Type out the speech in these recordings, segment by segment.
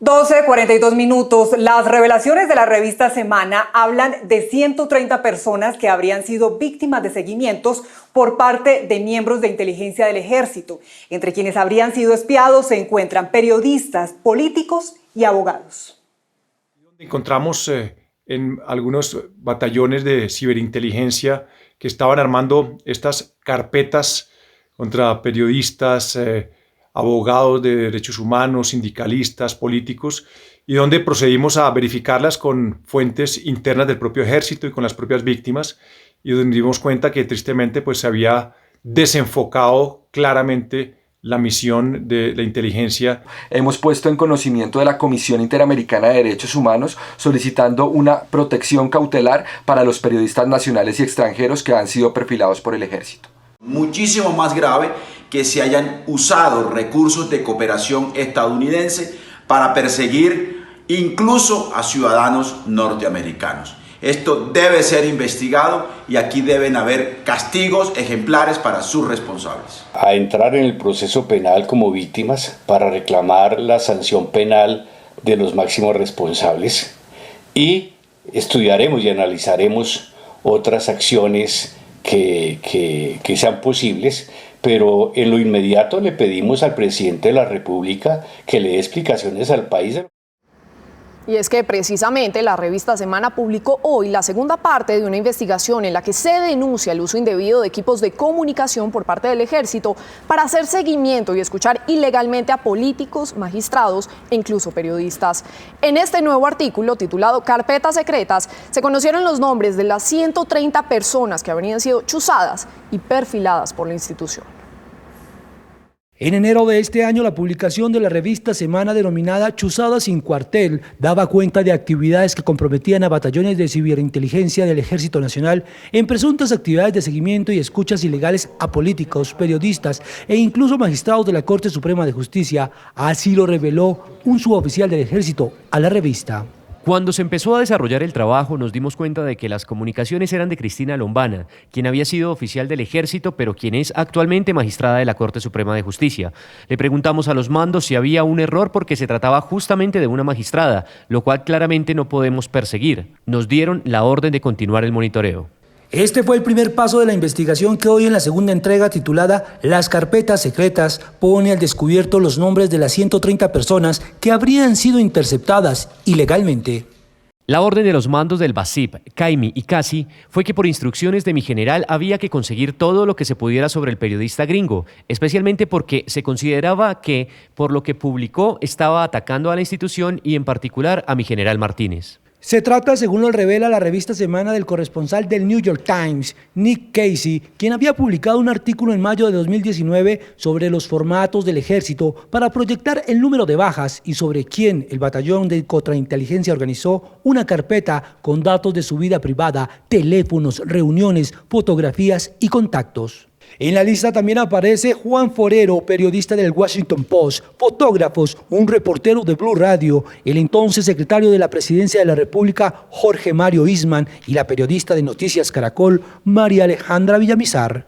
12:42. Las revelaciones de la revista Semana hablan de 130 personas que habrían sido víctimas de seguimientos por parte de miembros de inteligencia del ejército. Entre quienes habrían sido espiados se encuentran periodistas, políticos y abogados. Encontramos en algunos batallones de ciberinteligencia que estaban armando estas carpetas contra periodistas, abogados de derechos humanos, sindicalistas, políticos, y donde procedimos a verificarlas con fuentes internas del propio ejército y con las propias víctimas, y donde dimos cuenta que tristemente pues, se había desenfocado claramente la misión de la inteligencia. Hemos puesto en conocimiento de la Comisión Interamericana de Derechos Humanos solicitando una protección cautelar para los periodistas nacionales y extranjeros que han sido perfilados por el ejército. Muchísimo más grave que se hayan usado recursos de cooperación estadounidense para perseguir incluso a ciudadanos norteamericanos. Esto debe ser investigado y aquí deben haber castigos ejemplares para sus responsables. A entrar en el proceso penal como víctimas para reclamar la sanción penal de los máximos responsables y estudiaremos y analizaremos otras acciones que sean posibles, pero en lo inmediato le pedimos al presidente de la República que le dé explicaciones al país. Y es que precisamente la revista Semana publicó hoy la segunda parte de una investigación en la que se denuncia el uso indebido de equipos de comunicación por parte del ejército para hacer seguimiento y escuchar ilegalmente a políticos, magistrados e incluso periodistas. En este nuevo artículo titulado Carpetas Secretas se conocieron los nombres de las 130 personas que habrían sido chuzadas y perfiladas por la institución. En enero de este año, la publicación de la revista Semana denominada Chuzadas sin cuartel daba cuenta de actividades que comprometían a batallones de ciberinteligencia del Ejército Nacional en presuntas actividades de seguimiento y escuchas ilegales a políticos, periodistas e incluso magistrados de la Corte Suprema de Justicia. Así lo reveló un suboficial del Ejército a la revista. Cuando se empezó a desarrollar el trabajo, nos dimos cuenta de que las comunicaciones eran de Cristina Lombana, quien había sido oficial del Ejército, pero quien es actualmente magistrada de la Corte Suprema de Justicia. Le preguntamos a los mandos si había un error porque se trataba justamente de una magistrada, lo cual claramente no podemos perseguir. Nos dieron la orden de continuar el monitoreo. Este fue el primer paso de la investigación que hoy en la segunda entrega titulada Las Carpetas Secretas pone al descubierto los nombres de las 130 personas que habrían sido interceptadas ilegalmente. La orden de los mandos del BASIP, CAIMI y CASI fue que por instrucciones de mi general había que conseguir todo lo que se pudiera sobre el periodista gringo, especialmente porque se consideraba que, por lo que publicó, estaba atacando a la institución y en particular a mi general Martínez. Se trata, según lo revela la revista Semana, del corresponsal del New York Times, Nick Casey, quien había publicado un artículo en mayo de 2019 sobre los formatos del ejército para proyectar el número de bajas y sobre quién el batallón de contrainteligencia organizó una carpeta con datos de su vida privada, teléfonos, reuniones, fotografías y contactos. En la lista también aparece Juan Forero, periodista del Washington Post, fotógrafos, un reportero de Blue Radio, el entonces secretario de la Presidencia de la República, Jorge Mario Isman, y la periodista de Noticias Caracol, María Alejandra Villamizar.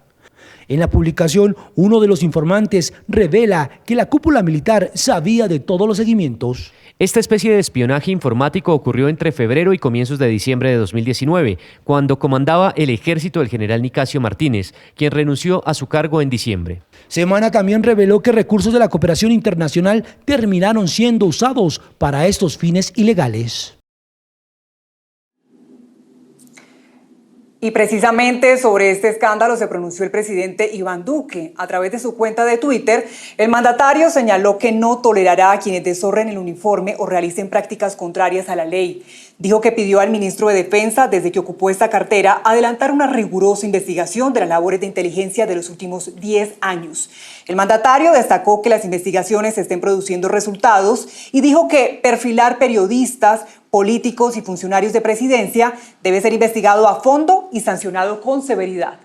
En la publicación, uno de los informantes revela que la cúpula militar sabía de todos los seguimientos. Esta especie de espionaje informático ocurrió entre febrero y comienzos de diciembre de 2019, cuando comandaba el ejército del general Nicasio Martínez, quien renunció a su cargo en diciembre. Semana también reveló que recursos de la cooperación internacional terminaron siendo usados para estos fines ilegales. Y precisamente sobre este escándalo se pronunció el presidente Iván Duque. A través de su cuenta de Twitter, el mandatario señaló que no tolerará a quienes deshonren el uniforme o realicen prácticas contrarias a la ley. Dijo que pidió al ministro de Defensa, desde que ocupó esta cartera, adelantar una rigurosa investigación de las labores de inteligencia de los últimos 10 años. El mandatario destacó que las investigaciones estén produciendo resultados y dijo que perfilar periodistas, políticos y funcionarios de presidencia debe ser investigado a fondo y sancionado con severidad.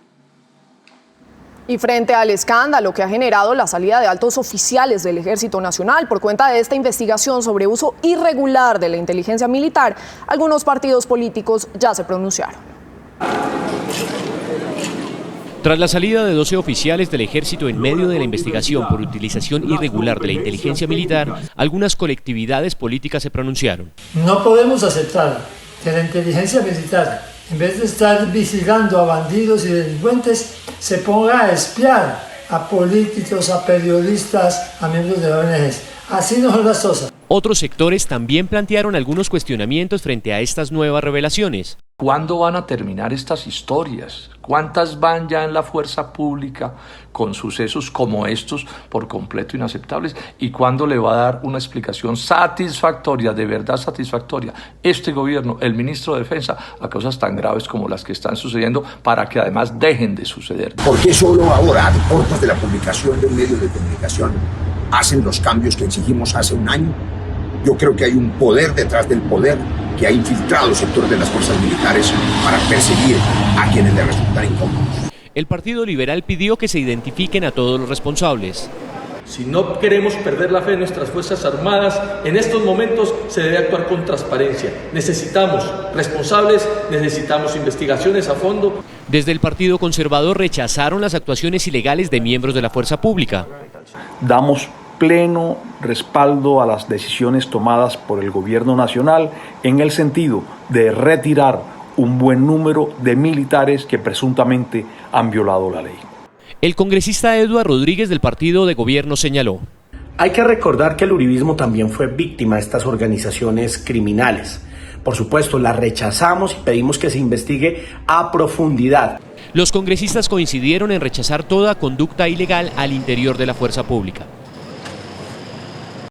Y frente al escándalo que ha generado la salida de altos oficiales del Ejército Nacional por cuenta de esta investigación sobre uso irregular de la inteligencia militar, algunos partidos políticos ya se pronunciaron. Tras la salida de 12 oficiales del ejército en medio de la investigación por utilización irregular de la inteligencia militar, algunas colectividades políticas se pronunciaron. No podemos aceptar que la inteligencia militar, en vez de estar vigilando a bandidos y delincuentes, se ponga a espiar a políticos, a periodistas, a miembros de ONGs. Así no son las cosas. Otros sectores también plantearon algunos cuestionamientos frente a estas nuevas revelaciones. ¿Cuándo van a terminar estas historias? ¿Cuántas van ya en la fuerza pública con sucesos como estos por completo inaceptables? ¿Y cuándo le va a dar una explicación satisfactoria, de verdad satisfactoria, este gobierno, el ministro de Defensa, a cosas tan graves como las que están sucediendo, para que además dejen de suceder? ¿Por qué solo ahora, a cortas de la publicación de un medio de comunicación, hacen los cambios que exigimos hace un año? Yo creo que hay un poder detrás del poder que ha infiltrado los sectores de las fuerzas militares para perseguir a quienes le resultan incómodos. El Partido Liberal pidió que se identifiquen a todos los responsables. Si no queremos perder la fe en nuestras Fuerzas Armadas, en estos momentos se debe actuar con transparencia. Necesitamos responsables, necesitamos investigaciones a fondo. Desde el Partido Conservador rechazaron las actuaciones ilegales de miembros de la fuerza pública. Damos pleno respaldo a las decisiones tomadas por el gobierno nacional en el sentido de retirar un buen número de militares que presuntamente han violado la ley. El congresista Eduardo Rodríguez del partido de gobierno señaló: hay que recordar que el uribismo también fue víctima de estas organizaciones criminales. Por supuesto, las rechazamos y pedimos que se investigue a profundidad. Los congresistas coincidieron en rechazar toda conducta ilegal al interior de la fuerza pública.